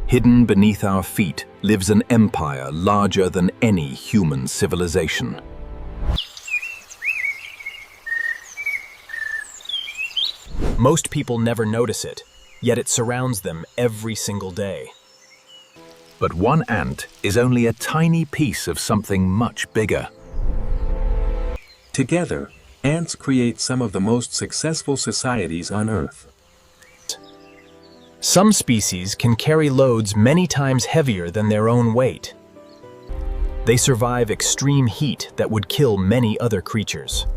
Hidden beneath our feet lives an empire larger than any human civilization. Most people never notice it, yet it surrounds them every single day. But one ant is only a tiny piece of something much bigger. Together, ants create some of the most successful societies on Earth. Some species can carry loads many times heavier than their own weight. They survive extreme heat that would kill many other creatures.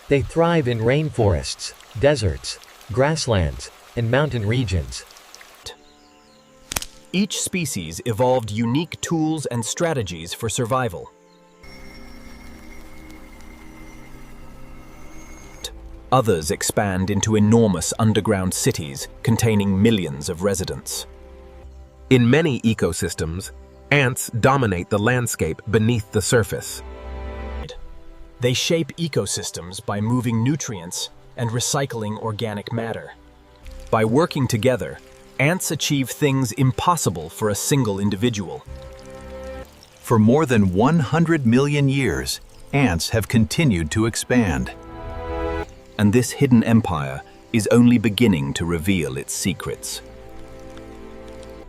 They thrive in rainforests, deserts, grasslands, and mountain regions. Each species evolved unique tools and strategies for survival. Others expand into enormous underground cities containing millions of residents. In many ecosystems, ants dominate the landscape beneath the surface. They shape ecosystems by moving nutrients and recycling organic matter. By working together, ants achieve things impossible for a single individual. For more than 100 million years, ants have continued to expand. And this hidden empire is only beginning to reveal its secrets.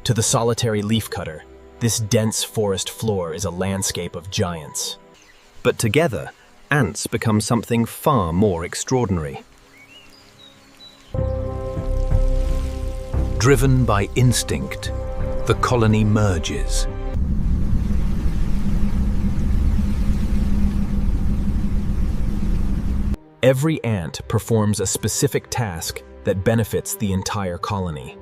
To the solitary leafcutter, this dense forest floor is a landscape of giants. But together, ants become something far more extraordinary. Driven by instinct, the colony merges. Every ant performs a specific task that benefits the entire colony.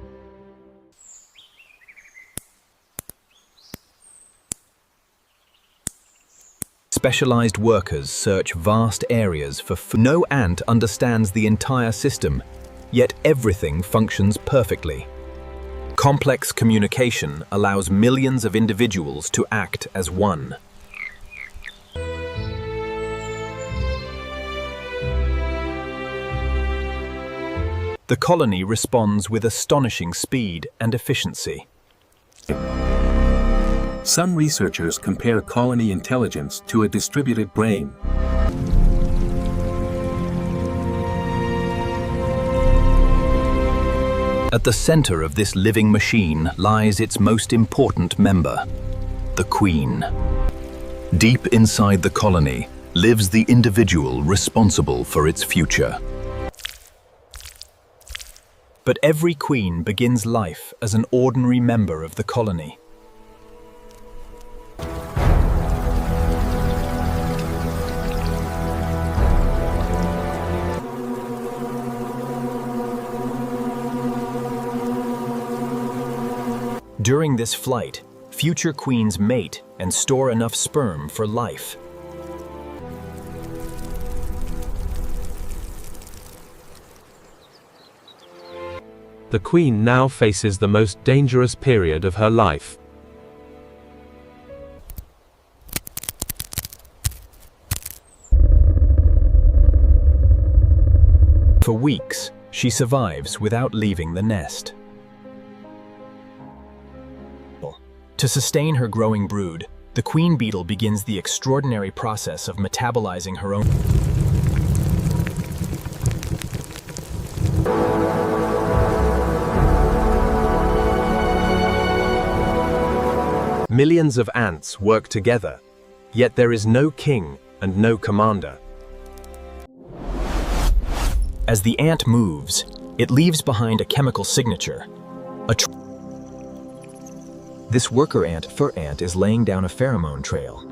Specialized workers search vast areas for food. No ant understands the entire system, yet everything functions perfectly. Complex communication allows millions of individuals to act as one. The colony responds with astonishing speed and efficiency. Some researchers compare colony intelligence to a distributed brain. At the center of this living machine lies its most important member, the queen. Deep inside the colony lives the individual responsible for its future. But every queen begins life as an ordinary member of the colony. During this flight, future queens mate and store enough sperm for life. The queen now faces the most dangerous period of her life. For weeks, she survives without leaving the nest. To sustain her growing brood, the queen beetle begins the extraordinary process of metabolizing her own. Millions of ants work together, yet there is no king and no commander. As the ant moves, it leaves behind a chemical signature. This worker ant, fur ant, is laying down a pheromone trail.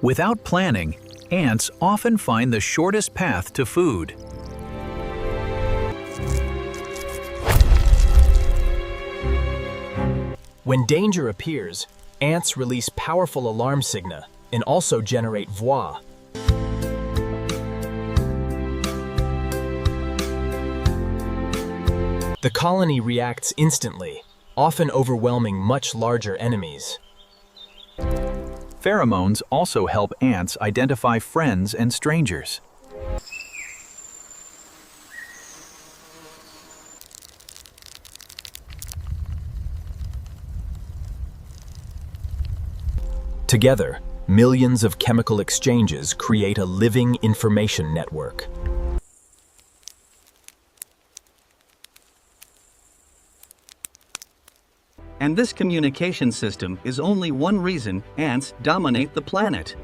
Without planning, ants often find the shortest path to food. When danger appears, ants release powerful alarm signa and also generate voix. The colony reacts instantly, often overwhelming much larger enemies. Pheromones also help ants identify friends and strangers. Together, millions of chemical exchanges create a living information network. And this communication system is only one reason ants dominate the planet.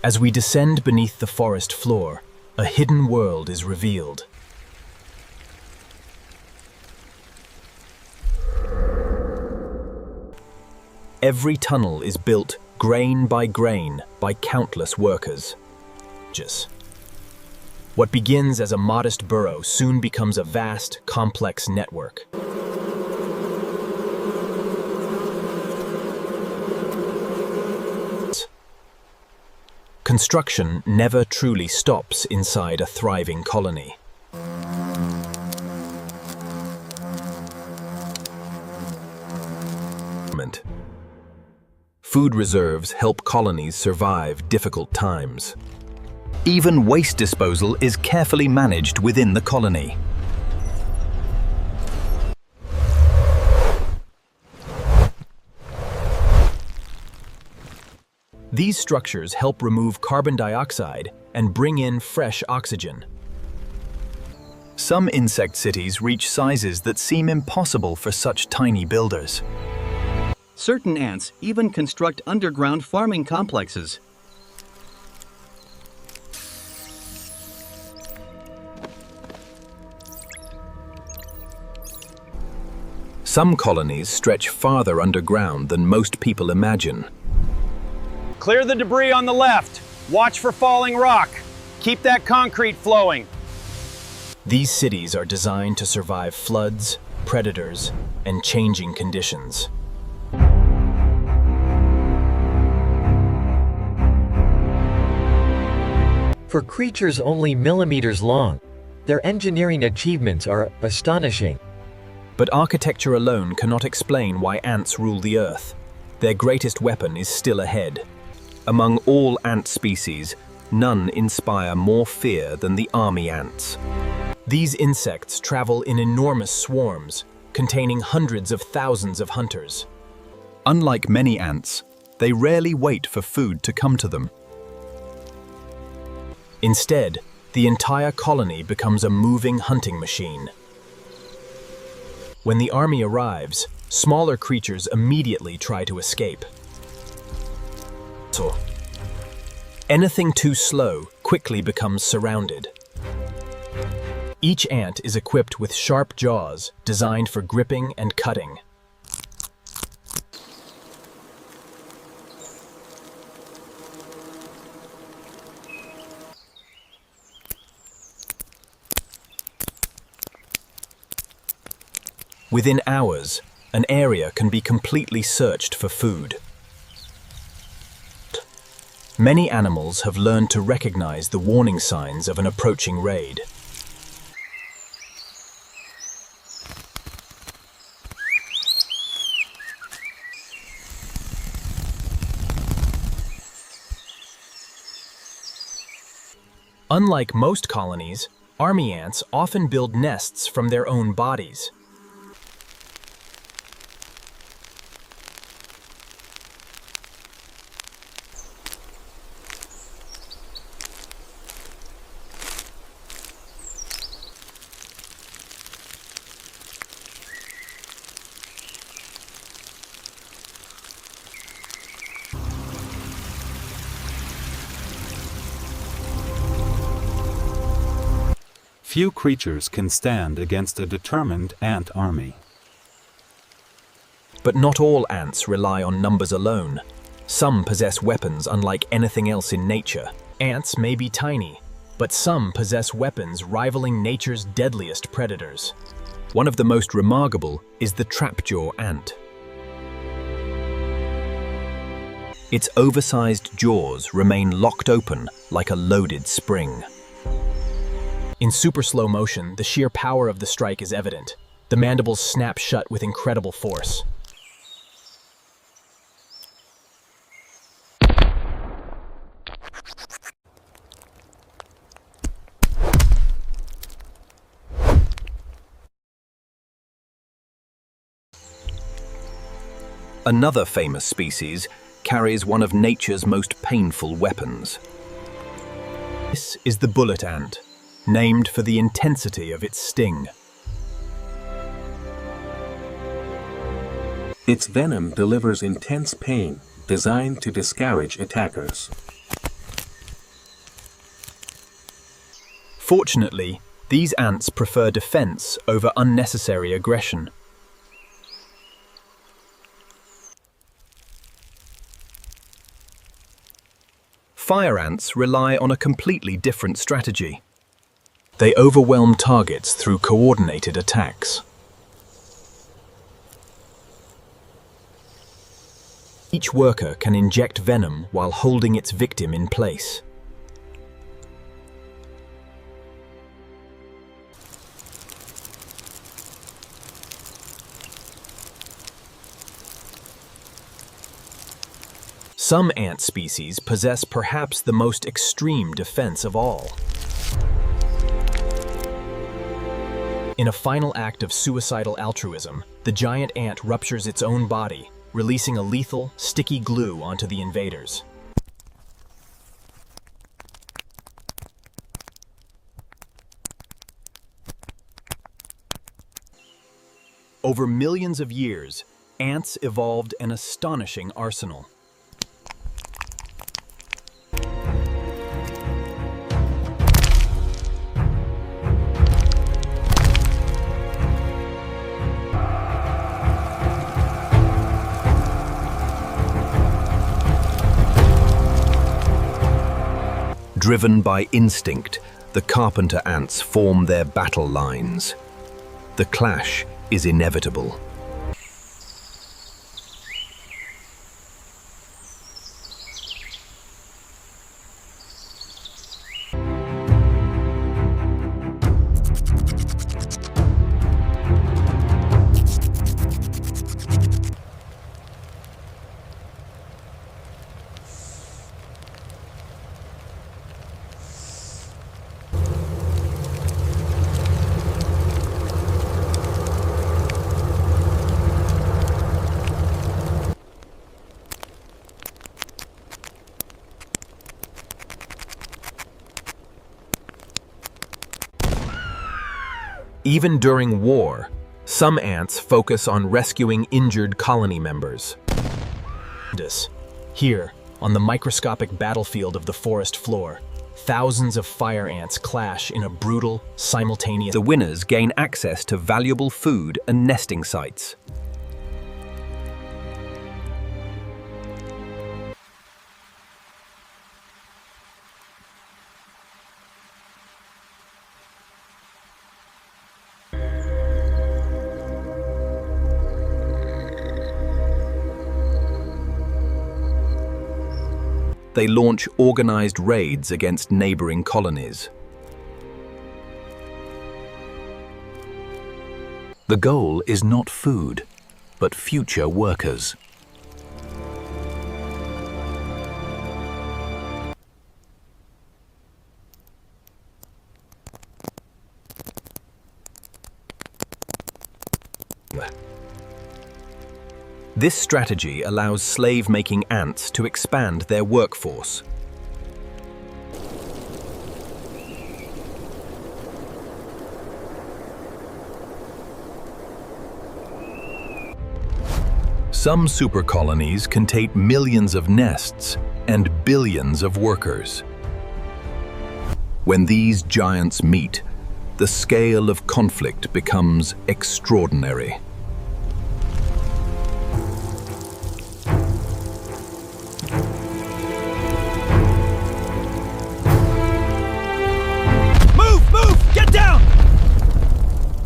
As we descend beneath the forest floor, a hidden world is revealed. Every tunnel is built grain by grain by countless workers. What begins as a modest burrow soon becomes a vast, complex network. Construction never truly stops inside a thriving colony. Food reserves help colonies survive difficult times. Even waste disposal is carefully managed within the colony. These structures help remove carbon dioxide and bring in fresh oxygen. Some insect cities reach sizes that seem impossible for such tiny builders. Certain ants even construct underground farming complexes. Some colonies stretch farther underground than most people imagine. Clear the debris on the left. Watch for falling rock. Keep that concrete flowing. These cities are designed to survive floods, predators, and changing conditions. For creatures only millimeters long, their engineering achievements are astonishing. But architecture alone cannot explain why ants rule the earth. Their greatest weapon is still ahead. Among all ant species, none inspire more fear than the army ants. These insects travel in enormous swarms, containing hundreds of thousands of hunters. Unlike many ants, they rarely wait for food to come to them. Instead, the entire colony becomes a moving hunting machine. When the army arrives, smaller creatures immediately try to escape. Anything too slow quickly becomes surrounded. Each ant is equipped with sharp jaws designed for gripping and cutting. Within hours, an area can be completely searched for food. Many animals have learned to recognize the warning signs of an approaching raid. Unlike most colonies, army ants often build nests from their own bodies. Few creatures can stand against a determined ant army. But not all ants rely on numbers alone. Some possess weapons unlike anything else in nature. Ants may be tiny, but some possess weapons rivaling nature's deadliest predators. One of the most remarkable is the trapjaw ant. Its oversized jaws remain locked open like a loaded spring. In super slow motion, the sheer power of the strike is evident. The mandibles snap shut with incredible force. Another famous species carries one of nature's most painful weapons. This is the bullet ant, named for the intensity of its sting. Its venom delivers intense pain, designed to discourage attackers. Fortunately, these ants prefer defense over unnecessary aggression. Fire ants rely on a completely different strategy. They overwhelm targets through coordinated attacks. Each worker can inject venom while holding its victim in place. Some ant species possess perhaps the most extreme defense of all. In a final act of suicidal altruism, the giant ant ruptures its own body, releasing a lethal, sticky glue onto the invaders. Over millions of years, ants evolved an astonishing arsenal. Driven by instinct, the carpenter ants form their battle lines. The clash is inevitable. Even during war, some ants focus on rescuing injured colony members. Here, on the microscopic battlefield of the forest floor, thousands of fire ants clash in a brutal, simultaneous... The winners gain access to valuable food and nesting sites. They launch organized raids against neighboring colonies. The goal is not food, but future workers. This strategy allows slave-making ants to expand their workforce. Some supercolonies contain millions of nests and billions of workers. When these giants meet, the scale of conflict becomes extraordinary.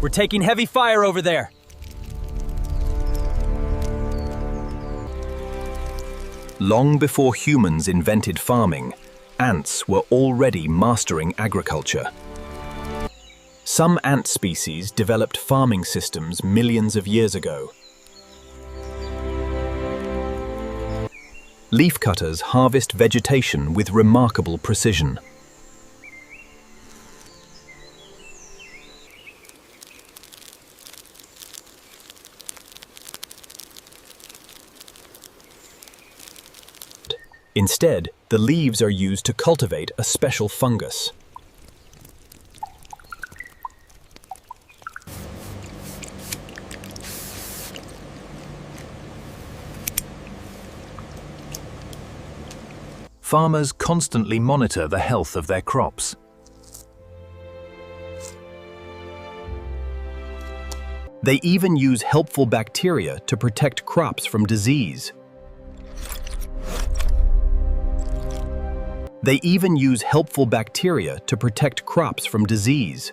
We're taking heavy fire over there. Long before humans invented farming, ants were already mastering agriculture. Some ant species developed farming systems millions of years ago. Leafcutters harvest vegetation with remarkable precision. Instead, the leaves are used to cultivate a special fungus. Farmers constantly monitor the health of their crops. They even use helpful bacteria to protect crops from disease. They even use helpful bacteria to protect crops from disease.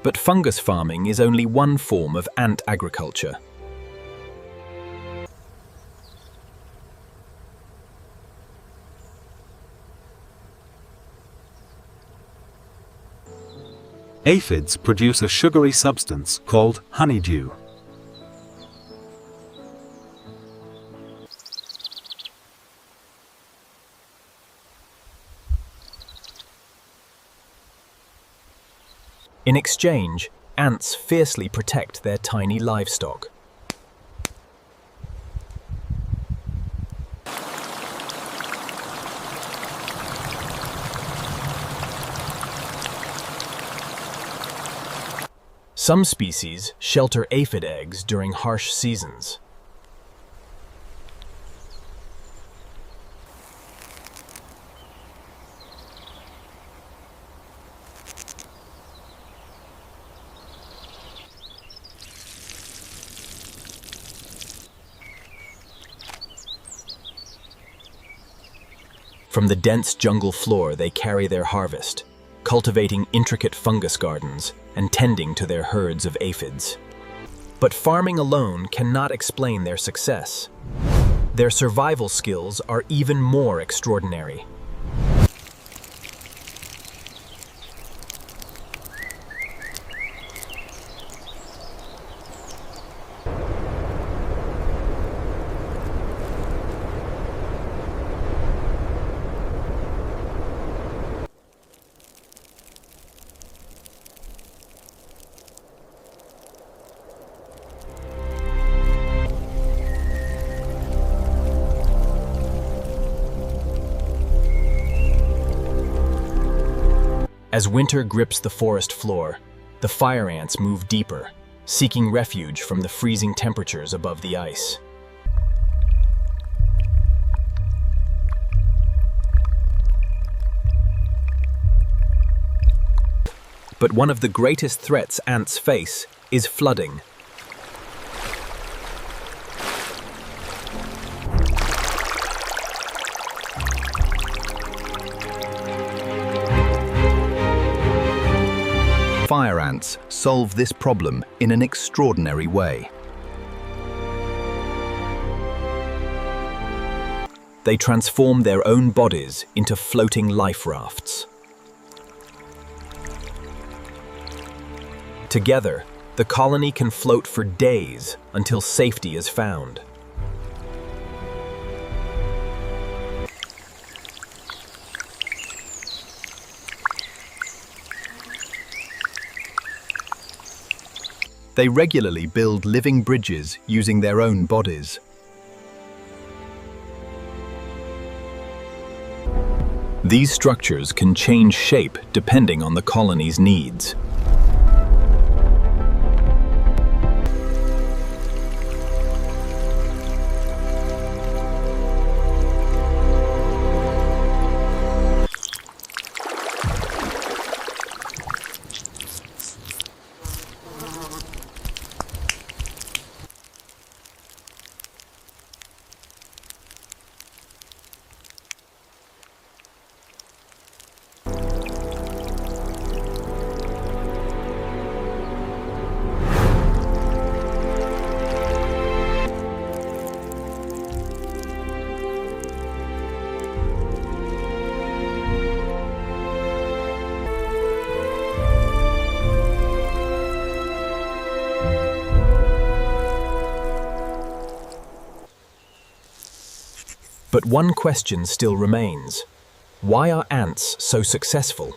But fungus farming is only one form of ant agriculture. Aphids produce a sugary substance called honeydew. In exchange, ants fiercely protect their tiny livestock. Some species shelter aphid eggs during harsh seasons. From the dense jungle floor they carry their harvest, cultivating intricate fungus gardens and tending to their herds of aphids. But farming alone cannot explain their success. Their survival skills are even more extraordinary. As winter grips the forest floor, the fire ants move deeper, seeking refuge from the freezing temperatures above the ice. But one of the greatest threats ants face is flooding. Fire ants solve this problem in an extraordinary way. They transform their own bodies into floating life rafts. Together, the colony can float for days until safety is found. They regularly build living bridges using their own bodies. These structures can change shape depending on the colony's needs. But one question still remains. Why are ants so successful?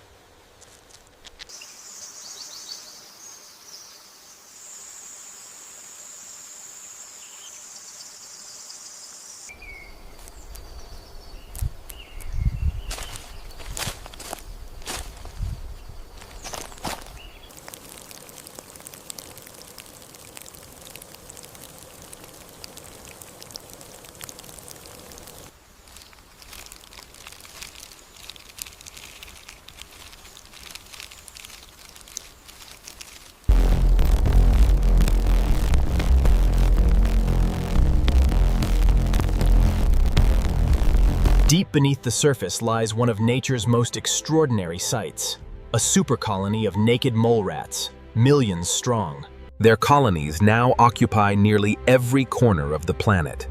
Deep beneath the surface lies one of nature's most extraordinary sights, a super colony of naked mole rats, millions strong. Their colonies now occupy nearly every corner of the planet.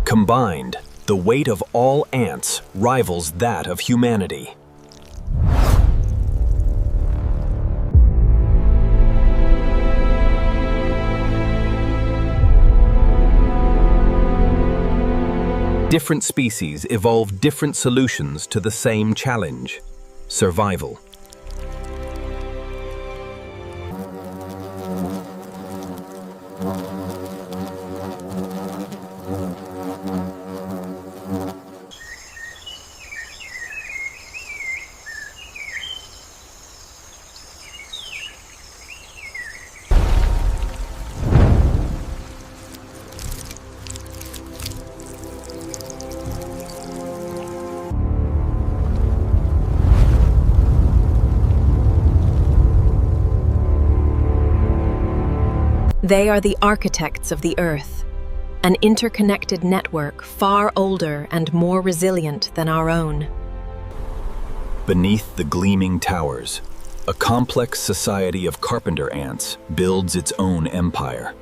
Combined, the weight of all ants rivals that of humanity. Different species evolve different solutions to the same challenge: survival. They are the architects of the Earth, an interconnected network far older and more resilient than our own. Beneath the gleaming towers, a complex society of carpenter ants builds its own empire.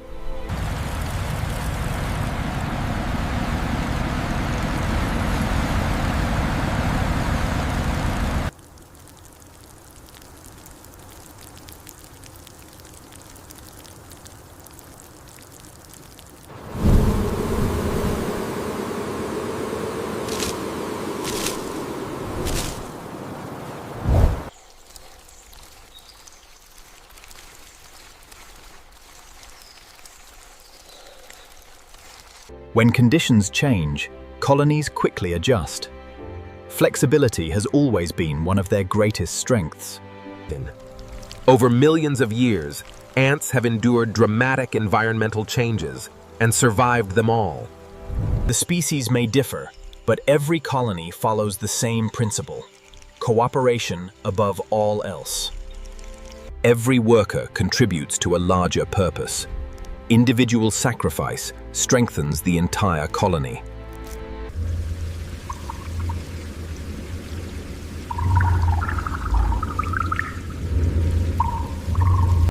When conditions change, colonies quickly adjust. Flexibility has always been one of their greatest strengths. Over millions of years, ants have endured dramatic environmental changes and survived them all. The species may differ, but every colony follows the same principle: cooperation above all else. Every worker contributes to a larger purpose. Individual sacrifice strengthens the entire colony.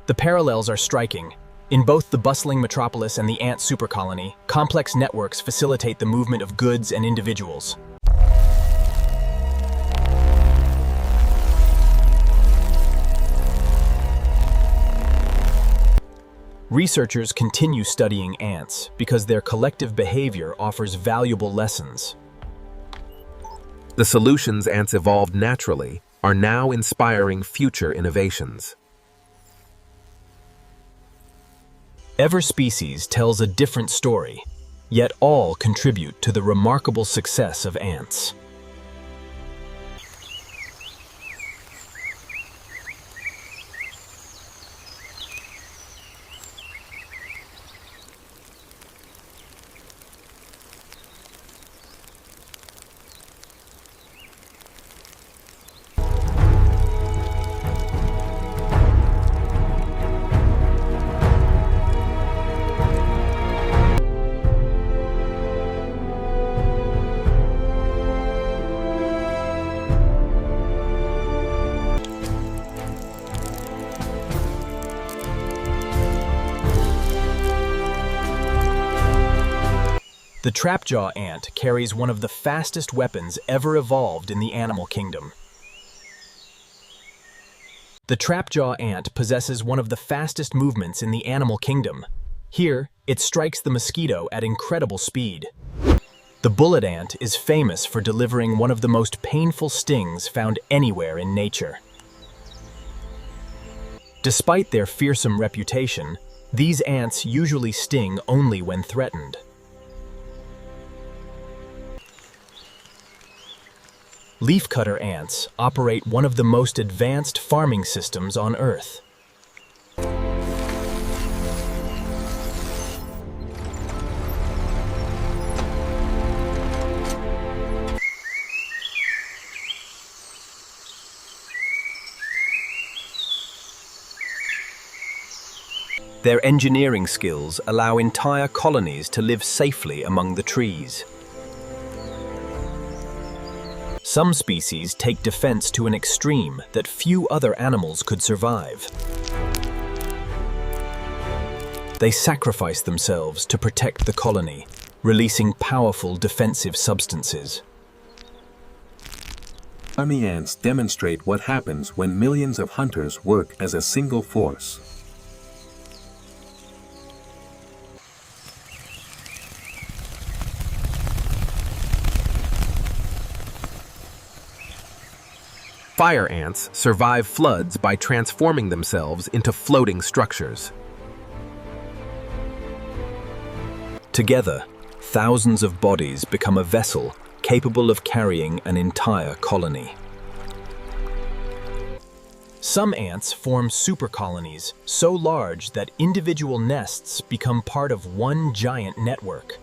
The parallels are striking. In both the bustling metropolis and the ant supercolony, complex networks facilitate the movement of goods and individuals. Researchers continue studying ants because their collective behavior offers valuable lessons. The solutions ants evolved naturally are now inspiring future innovations. Every species tells a different story, yet all contribute to the remarkable success of ants. The trapjaw ant carries one of the fastest weapons ever evolved in the animal kingdom. The trapjaw ant possesses one of the fastest movements in the animal kingdom. Here, it strikes the mosquito at incredible speed. The bullet ant is famous for delivering one of the most painful stings found anywhere in nature. Despite their fearsome reputation, these ants usually sting only when threatened. Leafcutter ants operate one of the most advanced farming systems on Earth. Their engineering skills allow entire colonies to live safely among the trees. Some species take defense to an extreme that few other animals could survive. They sacrifice themselves to protect the colony, releasing powerful defensive substances. Army ants demonstrate what happens when millions of hunters work as a single force. Fire ants survive floods by transforming themselves into floating structures. Together, thousands of bodies become a vessel capable of carrying an entire colony. Some ants form supercolonies so large that individual nests become part of one giant network.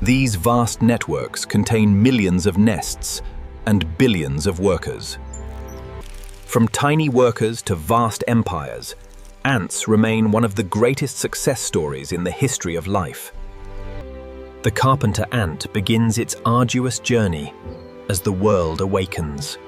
These vast networks contain millions of nests and billions of workers. From tiny workers to vast empires, ants remain one of the greatest success stories in the history of life. The carpenter ant begins its arduous journey as the world awakens.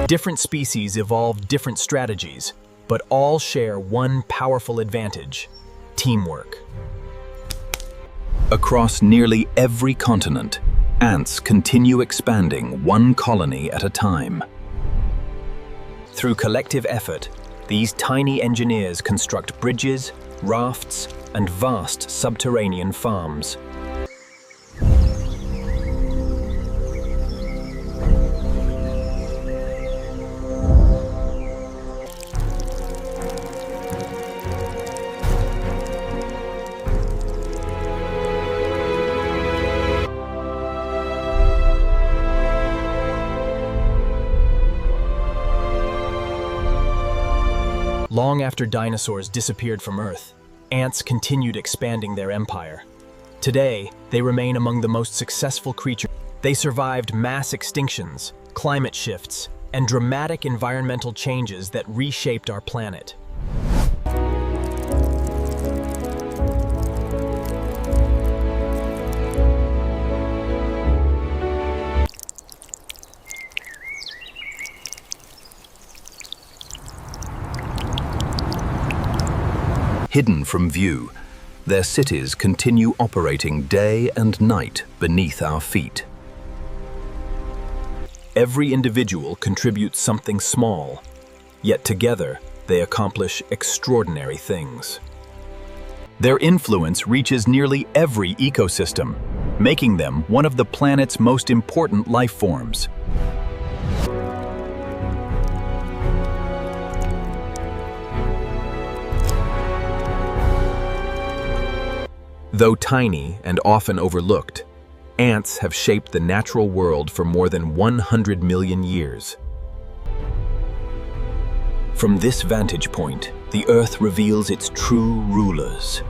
Different species evolve different strategies, but all share one powerful advantage: teamwork. Across nearly every continent, ants continue expanding one colony at a time. Through collective effort, these tiny engineers construct bridges, rafts, and vast subterranean farms. Long after dinosaurs disappeared from Earth, ants continued expanding their empire. Today, they remain among the most successful creatures. They survived mass extinctions, climate shifts, and dramatic environmental changes that reshaped our planet. Hidden from view, their cities continue operating day and night beneath our feet. Every individual contributes something small, yet together they accomplish extraordinary things. Their influence reaches nearly every ecosystem, making them one of the planet's most important life forms. Though tiny and often overlooked, ants have shaped the natural world for more than 100 million years. From this vantage point, the Earth reveals its true rulers.